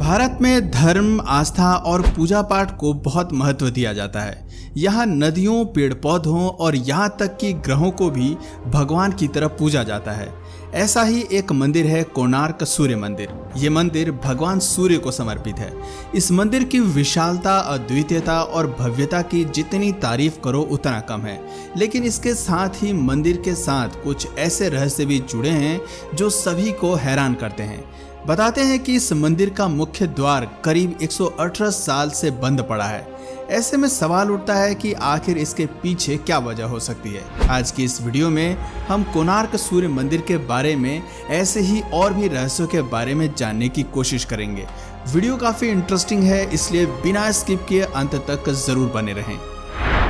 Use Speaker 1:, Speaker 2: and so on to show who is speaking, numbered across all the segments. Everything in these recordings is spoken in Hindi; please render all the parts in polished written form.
Speaker 1: भारत में धर्म, आस्था और पूजा पाठ को बहुत महत्व दिया जाता है। यहाँ नदियों, पेड़ पौधों और यहाँ तक कि ग्रहों को भी भगवान की तरह पूजा जाता है। ऐसा ही एक मंदिर है कोणार्क सूर्य मंदिर। ये मंदिर भगवान सूर्य को समर्पित है। इस मंदिर की विशालता, अद्वितीयता और भव्यता की जितनी तारीफ करो उतना कम है। लेकिन इसके साथ ही मंदिर के साथ कुछ ऐसे रहस्य भी जुड़े हैं जो सभी को हैरान करते हैं। बताते हैं कि इस मंदिर का मुख्य द्वार करीब 118 साल से बंद पड़ा है। ऐसे में सवाल उठता है कि आखिर इसके पीछे क्या वजह हो सकती है। आज की इस वीडियो में हम कोणार्क सूर्य मंदिर के बारे में, ऐसे ही और भी रहस्यों के बारे में जानने की कोशिश करेंगे। वीडियो काफी इंटरेस्टिंग है, इसलिए बिना स्किप किए अंत तक जरूर बने रहें।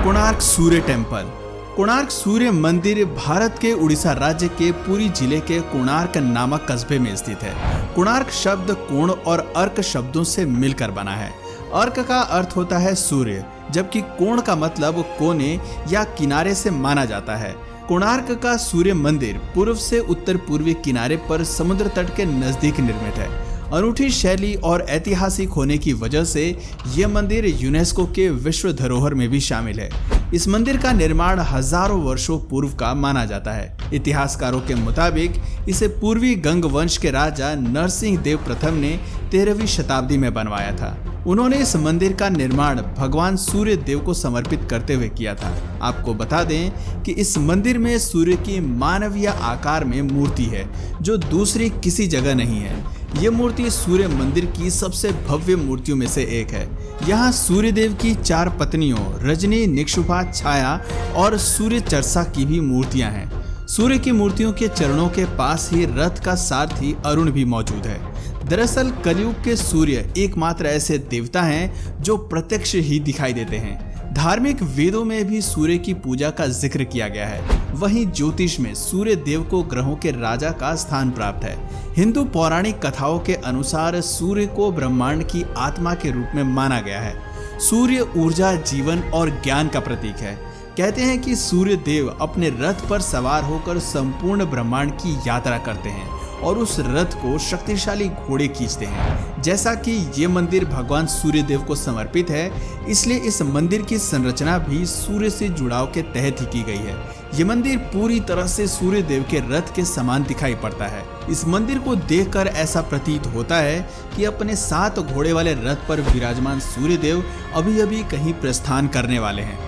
Speaker 1: कोणार्क सूर्य टेम्पल। कोणार्क सूर्य मंदिर भारत के उड़ीसा राज्य के पुरी जिले के कोणार्क नामक कस्बे में स्थित है। कोणार्क शब्द कोण और अर्क शब्दों से मिलकर बना है। अर्क का अर्थ होता है सूर्य, जबकि कोण का मतलब कोने या किनारे से माना जाता है। कोणार्क का सूर्य मंदिर पूर्व से उत्तर पूर्वी किनारे पर समुद्र तट के नजदीक निर्मित है। अनूठी शैली और ऐतिहासिक होने की वजह से यह मंदिर यूनेस्को के विश्व धरोहर में भी शामिल है। इस मंदिर का निर्माण हजारों वर्षों पूर्व का माना जाता है। इतिहासकारों के मुताबिक इसे पूर्वी गंग वंश के राजा नरसिंह देव प्रथम ने 13वीं शताब्दी में बनवाया था। उन्होंने इस मंदिर का निर्माण भगवान सूर्य देव को समर्पित करते हुए किया था। आपको बता दें कि इस मंदिर में सूर्य की मानवीय आकार में मूर्ति है, जो दूसरी किसी जगह नहीं है। यह मूर्ति सूर्य मंदिर की सबसे भव्य मूर्तियों में से एक है। यहाँ सूर्य देव की 4 पत्नियों रजनी, निक्षुभा, छाया और सूर्य चर्चा की भी मूर्तियां हैं। सूर्य की मूर्तियों के चरणों के पास ही रथ का सारथी अरुण भी मौजूद है। दरअसल कलयुग के सूर्य एकमात्र ऐसे देवता हैं जो प्रत्यक्ष ही दिखाई देते हैं। धार्मिक वेदों में भी सूर्य की पूजा का जिक्र किया गया है। वहीं ज्योतिष में सूर्य देव को ग्रहों के राजा का स्थान प्राप्त है। हिंदू पौराणिक कथाओं के अनुसार सूर्य को ब्रह्मांड की आत्मा के रूप में माना गया है। सूर्य ऊर्जा, जीवन और ज्ञान का प्रतीक है। कहते हैं कि सूर्य देव अपने रथ पर सवार होकर संपूर्ण ब्रह्मांड की यात्रा करते हैं और उस रथ को शक्तिशाली घोड़े खींचते हैं। जैसा कि ये मंदिर भगवान सूर्य देव को समर्पित है, इसलिए इस मंदिर की संरचना भी सूर्य से जुड़ाव के तहत ही की गई है। ये मंदिर पूरी तरह से सूर्य देव के रथ के समान दिखाई पड़ता है। इस मंदिर को देखकर ऐसा प्रतीत होता है कि अपने 7 घोड़े वाले रथ पर विराजमान सूर्य देव अभी अभी कहीं प्रस्थान करने वाले हैं।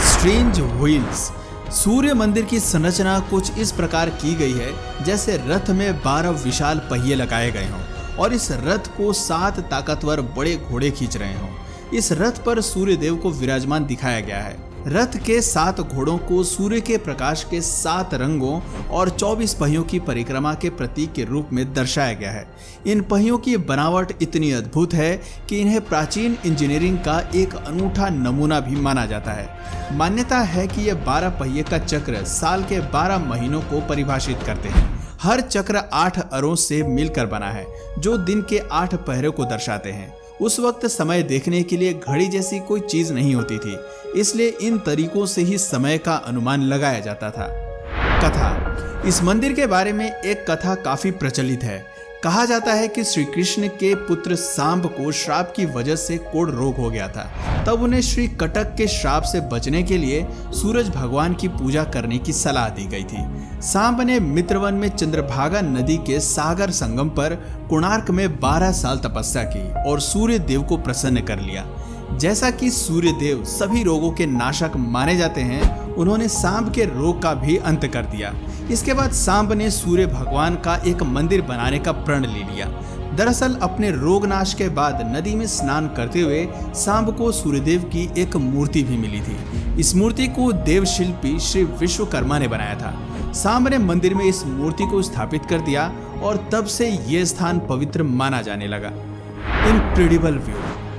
Speaker 1: Strange wheels. सूर्य मंदिर की संरचना कुछ इस प्रकार की गई है जैसे रथ में 12 विशाल पहिए लगाए गए हों और इस रथ को 7 ताकतवर बड़े घोड़े खींच रहे हों। इस रथ पर सूर्य देव को विराजमान दिखाया गया है। रथ के 7 घोड़ों को सूर्य के प्रकाश के 7 रंगों और 24 पहियों की परिक्रमा के प्रतीक के रूप में दर्शाया गया है। इन पहियों की बनावट इतनी अद्भुत है कि इन्हें प्राचीन इंजीनियरिंग का एक अनूठा नमूना भी माना जाता है। मान्यता है कि यह 12 पहिए का चक्र साल के 12 महीनों को परिभाषित करते हैं। हर चक्र 8 अरों से मिलकर बना है, जो दिन के 8 पहरों को दर्शाते हैं। उस वक्त समय देखने के लिए घड़ी जैसी कोई चीज नहीं होती थी, इसलिए इन तरीकों से ही समय का अनुमान लगाया जाता था। कथा। इस मंदिर के बारे में एक कथा काफी प्रचलित है। कहा जाता है कि श्री कृष्ण के पुत्र सांब को श्राप की वजह से कोढ़ रोग हो गया था। तब उन्हें श्री कटक के श्राप से बचने के लिए सूरज भगवान की पूजा करने की सलाह दी गई थी। सांब ने मित्रवन में चंद्रभागा नदी के सागर संगम पर कोणार्क में 12 साल तपस्या की और सूर्य देव को प्रसन्न कर लिया। जैसा कि सूर्य देव सभी रोगों के नाशक माने जाते हैं, उन्होंने सांब के रोग का भी अंत कर दिया। इसके बाद सांब ने सूर्य भगवान का एक मंदिर बनाने का प्रण ले लिया। दरअसल अपने रोग नाश के बाद नदी में स्नान करते हुए सांब को सूर्यदेव की एक मूर्ति भी मिली थी। इस मूर्ति को देव शिल्पी श्री विश्वकर्मा ने बनाया था। सांब ने मंदिर में इस मूर्ति को स्थापित कर दिया और तब से यह स्थान पवित्र माना जाने लगा। Incredible view.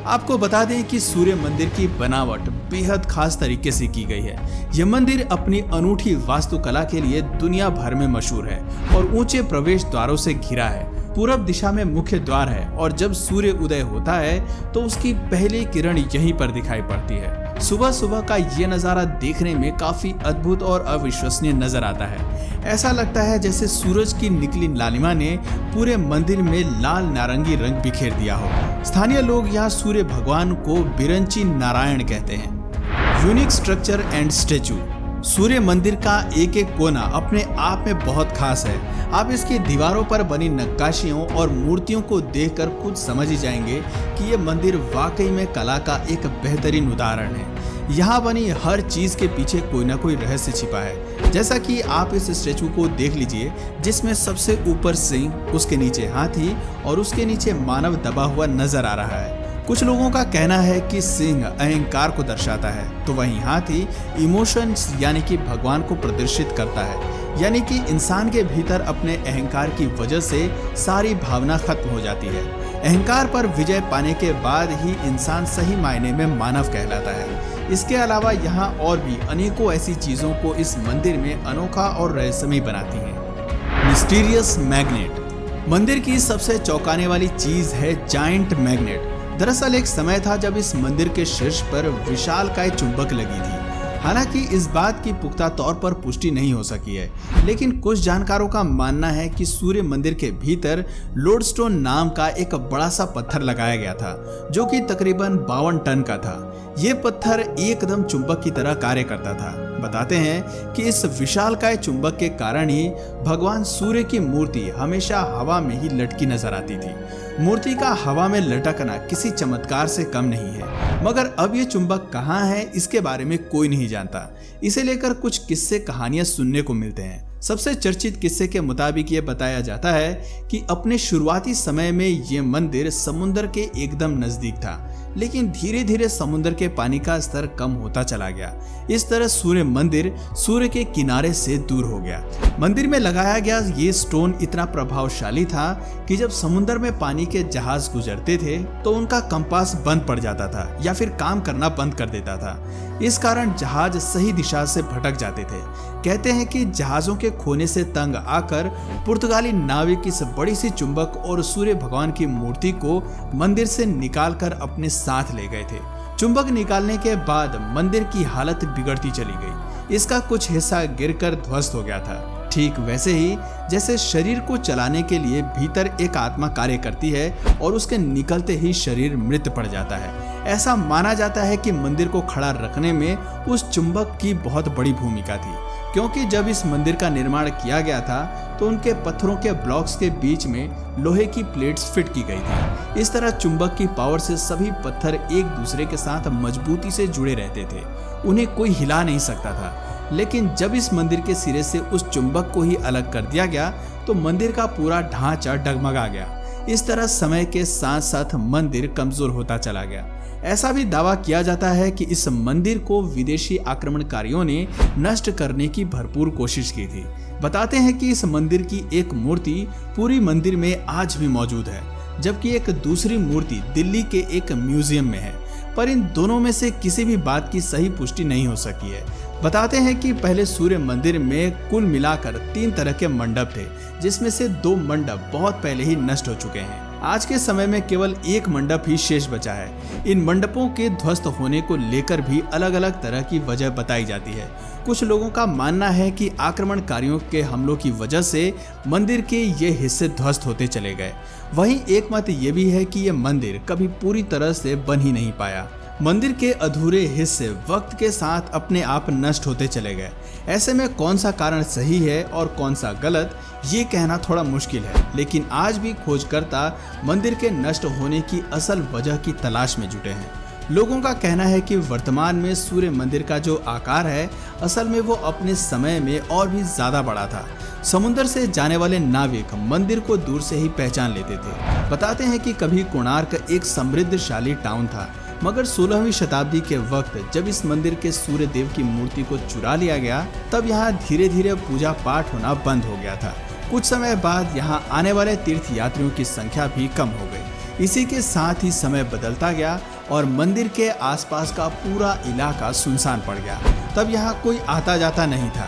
Speaker 1: आपको बता दें कि सूर्य मंदिर की बनावट बेहद खास तरीके से की गई है। यह मंदिर अपनी अनूठी वास्तुकला के लिए दुनिया भर में मशहूर है और ऊंचे प्रवेश द्वारों से घिरा है। पूरब दिशा में मुख्य द्वार है और जब सूर्य उदय होता है तो उसकी पहली किरण यहीं पर दिखाई पड़ती है। सुबह सुबह का ये नज़ारा देखने में काफी अद्भुत और अविश्वसनीय नजर आता है। ऐसा लगता है जैसे सूरज की निकली लालिमा ने पूरे मंदिर में लाल नारंगी रंग बिखेर दिया हो। स्थानीय लोग यहाँ सूर्य भगवान को बिरंची नारायण कहते हैं। Unique structure and statue. Surya मंदिर का एक एक कोना अपने आप में बहुत खास है। आप इसकी दीवारों पर बनी नक्काशियों और मूर्तियों को देखकर खुद समझ ही जाएंगे कि ये मंदिर वाकई में कला का एक बेहतरीन उदाहरण है। यहाँ बनी हर चीज के पीछे कोई ना कोई रहस्य छिपा है। जैसा कि आप इस स्टेचू को देख लीजिए, जिसमें सबसे ऊपर सिंह, उसके नीचे हाथी और उसके नीचे मानव दबा हुआ नजर आ रहा है। कुछ लोगों का कहना है कि सिंह अहंकार को दर्शाता है, तो वहीं हाथी इमोशंस यानी कि भगवान को प्रदर्शित करता है। यानी कि इंसान के भीतर अपने अहंकार की वजह से सारी भावना खत्म हो जाती है। अहंकार पर विजय पाने के बाद ही इंसान सही मायने में मानव कहलाता है। इसके अलावा यहाँ और भी अनेकों ऐसी चीजों को इस मंदिर में अनोखा और रहस्यमय बनाती हैं। Mysterious magnet. मंदिर की सबसे चौंकाने वाली चीज है जायंट मैग्नेट। दरअसल एक समय था जब इस मंदिर के शीर्ष पर विशालकाय चुंबक लगी थी। हालांकि इस बात की पुख्ता तौर पर पुष्टि नहीं हो सकी है, लेकिन कुछ जानकारों का मानना है कि सूर्य मंदिर के भीतर लोडस्टोन नाम का एक बड़ा सा पत्थर लगाया गया था, जो कि तकरीबन 52 टन का था। ये पत्थर एकदम चुंबक की तरह कार्य करता था। बताते हैं कि इस विशालकाय चुंबक के कारण ही भगवान सूर्य की मूर्ति हमेशा हवा में ही लटकी नजर आती थी। मूर्ति का हवा में लटकना किसी चमत्कार से कम नहीं है, मगर अब ये चुंबक कहाँ है इसके बारे में कोई नहीं जानता। इसे लेकर कुछ किस्से कहानियां सुनने को मिलते हैं। सबसे चर्चित किस्से के मुताबिक ये बताया जाता है कि अपने शुरुआती समय में ये मंदिर समुद्र के एकदम नजदीक था, लेकिन धीरे धीरे समुद्र के पानी का स्तर कम होता चला गया। इस तरह सूर्य मंदिर सूर्य के किनारे से दूर हो गया। मंदिर में लगाया गया ये स्टोन इतना प्रभावशाली था कि जब समुद्र में पानी के जहाज गुजरते थे तो उनका कंपास बंद पड़ जाता था या फिर काम करना बंद कर देता था। इस कारण जहाज सही दिशा से भटक जाते थे। कहते हैं कि जहाजों के खोने से तंग आकर पुर्तगाली नाविक इस बड़ी सी चुंबक और सूर्य भगवान की मूर्ति को मंदिर से निकालकर अपने साथ ले गए थे। चुंबक निकालने के बाद मंदिर की हालत बिगड़ती चली गई। इसका कुछ हिस्सा गिरकर ध्वस्त हो गया था। ठीक वैसे ही जैसे शरीर को चलाने के लिए भीतर एक आत्मा कार्य करती है और उसके निकलते ही शरीर मृत पड़ जाता है। ऐसा माना जाता है कि मंदिर को खड़ा रखने में उस चुंबक की बहुत बड़ी भूमिका थी, क्योंकि जब इस मंदिर का निर्माण किया गया था तो उनके पत्थरों के ब्लॉक्स के बीच में लोहे की प्लेट्स फिट की गई थी। इस तरह चुंबक की पावर से सभी पत्थर एक दूसरे के साथ मजबूती से जुड़े रहते थे, उन्हें कोई हिला नहीं सकता था। लेकिन जब इस मंदिर के सिरे से उस चुंबक को ही अलग कर दिया गया तो मंदिर का पूरा ढांचा डगमगा गया। इस तरह समय के साथ साथ मंदिर कमजोर होता चला गया। ऐसा भी दावा किया जाता है कि इस मंदिर को विदेशी आक्रमणकारियों ने नष्ट करने की भरपूर कोशिश की थी। बताते हैं कि इस मंदिर की एक मूर्ति पूरी मंदिर में आज भी मौजूद है, जबकि एक दूसरी मूर्ति दिल्ली के एक म्यूजियम में है, पर इन दोनों में से किसी भी बात की सही पुष्टि नहीं हो सकी है। बताते हैं कि पहले सूर्य मंदिर में कुल मिलाकर 3 तरह के मंडप थे, जिसमें से 2 मंडप बहुत पहले ही नष्ट हो चुके हैं। आज के समय में केवल 1 मंडप ही शेष बचा है। इन मंडपों के ध्वस्त होने को लेकर भी अलग अलग तरह की वजह बताई जाती है। कुछ लोगों का मानना है कि आक्रमणकारियों के हमलों की वजह से मंदिर के ये हिस्से ध्वस्त होते चले गए। वहीं एक मत ये भी है कि ये मंदिर कभी पूरी तरह से बन ही नहीं पाया। मंदिर के अधूरे हिस्से वक्त के साथ अपने आप नष्ट होते चले गए। ऐसे में कौन सा कारण सही है और कौन सा गलत, ये कहना थोड़ा मुश्किल है, लेकिन आज भी खोजकर्ता मंदिर के नष्ट होने की असल वजह की तलाश में जुटे हैं। लोगों का कहना है कि वर्तमान में सूर्य मंदिर का जो आकार है, असल में वो अपने समय में और भी ज्यादा बड़ा था। समुद्र से जाने वाले नाविक मंदिर को दूर से ही पहचान लेते थे। बताते हैं कि कभी कोणार्क एक समृद्धशाली टाउन था, मगर 16वीं शताब्दी के वक्त जब इस मंदिर के सूर्य देव की मूर्ति को चुरा लिया गया, तब यहाँ धीरे धीरे पूजा पाठ होना बंद हो गया था। कुछ समय बाद यहाँ आने वाले तीर्थ यात्रियों की संख्या भी कम हो गई। इसी के साथ ही समय बदलता गया और मंदिर के आसपास का पूरा इलाका सुनसान पड़ गया। तब यहाँ कोई आता जाता नहीं था।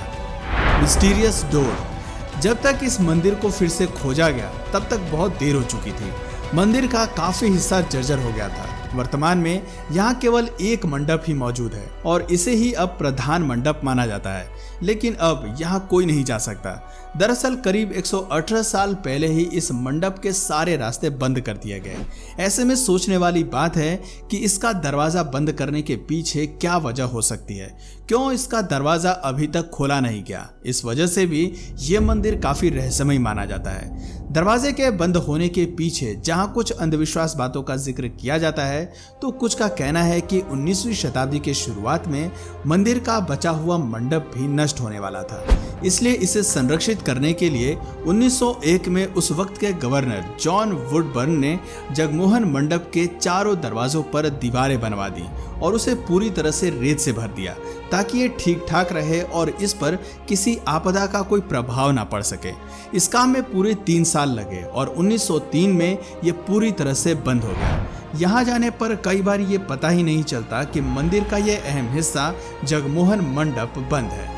Speaker 1: Mysterious door. जब तक इस मंदिर को फिर से खोजा गया, तब तक बहुत देर हो चुकी थी। मंदिर का काफी हिस्सा जर्जर हो गया था। वर्तमान में यहाँ केवल एक मंडप ही मौजूद है और इसे ही अब प्रधान मंडप माना जाता है, लेकिन अब यहाँ कोई नहीं जा सकता। दरअसल करीब 118 साल पहले ही इस मंडप के सारे रास्ते बंद कर दिए गए। ऐसे में सोचने वाली बात है कि इसका दरवाजा बंद करने के पीछे क्या वजह हो सकती है, क्यों इसका दरवाजा अभी तक खोला नहीं गया। इस वजह से भी ये मंदिर काफी रहस्यमय माना जाता है। दरवाजे के बंद होने के पीछे जहां कुछ अंधविश्वास बातों का जिक्र किया जाता है, तो कुछ का कहना है कि 19वीं शताब्दी के शुरुआत में मंदिर का बचा हुआ मंडप भी नष्ट होने वाला था, इसलिए इसे संरक्षित करने के लिए 1901 में उस वक्त के गवर्नर जॉन वुडबर्न ने जगमोहन मंडप के चारों दरवाजों पर दीवारें बनवा दी और उसे पूरी तरह से रेत से भर दिया ताकि ये ठीक ठाक रहे और इस पर किसी आपदा का कोई प्रभाव ना पड़ सके। इस काम में पूरे 3 साल लगे और 1903 में ये पूरी तरह से बंद हो गया। यहाँ जाने पर कई बार ये पता ही नहीं चलता कि मंदिर का ये अहम हिस्सा जगमोहन मंडप बंद है।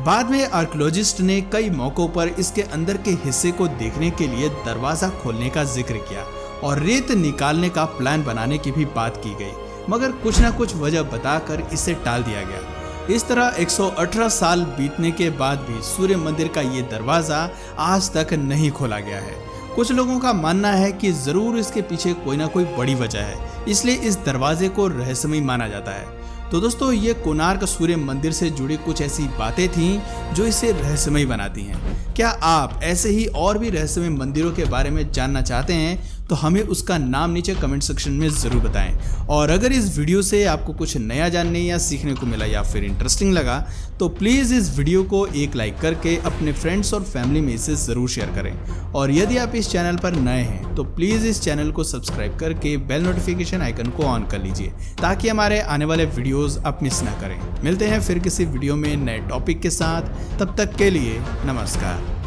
Speaker 1: बाद में आर्कियोलॉजिस्ट ने कई मौकों पर इसके अंदर के हिस्से को देखने के लिए दरवाजा खोलने का जिक्र किया और रेत निकालने का प्लान बनाने की भी बात की गई, मगर कुछ ना कुछ वजह बताकर इसे टाल दिया गया। इस तरह 118 साल बीतने के बाद भी सूर्य मंदिर का ये दरवाजा आज तक नहीं खोला गया है। कुछ लोगों का मानना है कि जरूर इसके पीछे कोई ना कोई बड़ी वजह है, इसलिए इस दरवाजे को रहस्यमय माना जाता है। तो दोस्तों, ये कोणार्क सूर्य मंदिर से जुड़ी कुछ ऐसी बातें थीं जो इसे रहस्यमय बनाती हैं। क्या आप ऐसे ही और भी रहस्यमय मंदिरों के बारे में जानना चाहते हैं तो हमें उसका नाम नीचे कमेंट सेक्शन में ज़रूर बताएं। और अगर इस वीडियो से आपको कुछ नया जानने या सीखने को मिला या फिर इंटरेस्टिंग लगा तो प्लीज़ इस वीडियो को एक लाइक करके अपने फ्रेंड्स और फैमिली में इसे ज़रूर शेयर करें। और यदि आप इस चैनल पर नए हैं तो प्लीज़ इस चैनल को सब्सक्राइब करके बेल नोटिफिकेशन आइकन को ऑन कर लीजिए ताकि हमारे आने वाले वीडियोज़ आप मिस ना करें। मिलते हैं फिर किसी वीडियो में नए टॉपिक के साथ, तब तक के लिए नमस्कार।